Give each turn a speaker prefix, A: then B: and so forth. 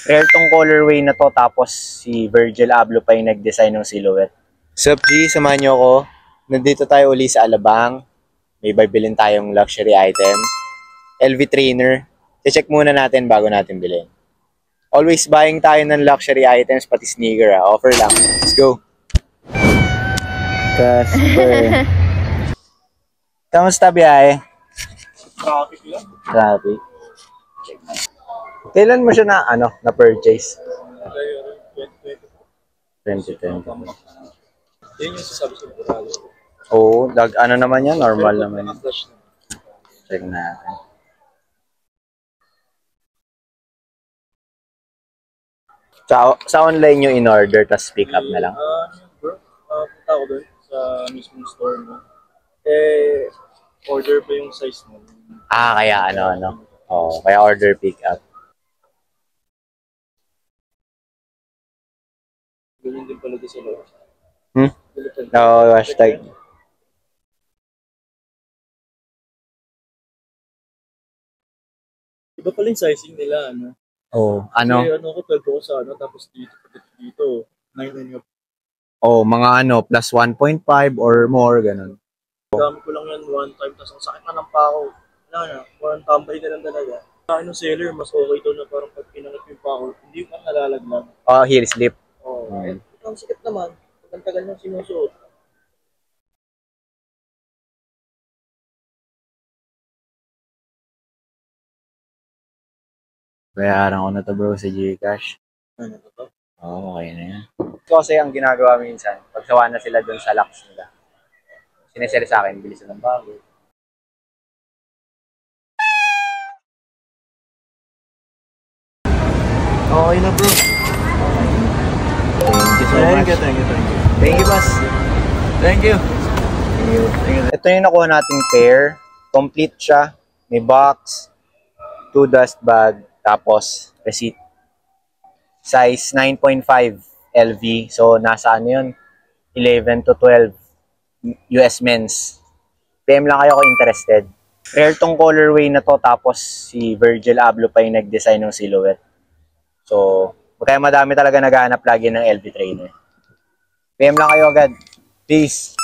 A: Rare tong colorway na to, tapos si Virgil Abloh pa yung nag-design ng silhouette. Sup G, samahan nyo ako. Nandito tayo uli sa Alabang. May bibilin tayong luxury item. LV trainer. I-check muna natin bago natin bilhin. Always buying tayo ng luxury items, pati sneaker ha. Offer lang. Let's go. Casper. Kamusta biyahe?
B: Traffic lang.
A: Traffic. Kailan mo siya na-purchase? 2010.
B: Yan yung sasabi sa Buralo.
A: Oo, naman yan, normal naman. Check natin. Sa online nyo in-order, tas pick up na lang?
B: Bro, punta ako doon sa mismong store mo. Order pa yung size mo.
A: Kaya Oo, kaya order pick up.
B: Ganyan din pala doon sa loob.
A: Oo, hashtag.
B: Iba pala yung sizing nila, ano?
A: Oo,
B: Kasi ako, 12 ako sa tapos dito, 9 yung.
A: Oo, mga plus 1.5 or more, ganun.
B: Gamit ko lang yan one time, tapos ang sakit na ng pako. Wala na, parang tambay na lang talaga. Sa akin ng seller, mas okay to na parang pag pinangat yung pako, hindi pa nalalaglag.
A: Heel slip.
B: Ang sikip naman, pag ang tagal nang sinusuot.
A: Bayaran ko na to bro sa Gcash.
B: Ano ba to?
A: Oo, okay na yan. Kasi ang ginagawa minsan, pag sawa na sila dun sa locks nila, sinesell sa akin, bilisan ng bago.
B: Okay na bro.
A: Thank you so much.
B: Thank you.
A: Thank you, boss.
B: Thank you.
A: Ito yung nakuha nating pair. Complete siya. May box, 2 dust bag, tapos receipt. Size 9.5 LV. So, nasa 11 to 12 US men's. PM lang kayo kung interested. Rare tong colorway na to, tapos si Virgil Abloh pa yung nag-design ng silhouette. So, kaya madami talaga naghahanap lagi ng LV trainer. PM lang kayo agad. Peace!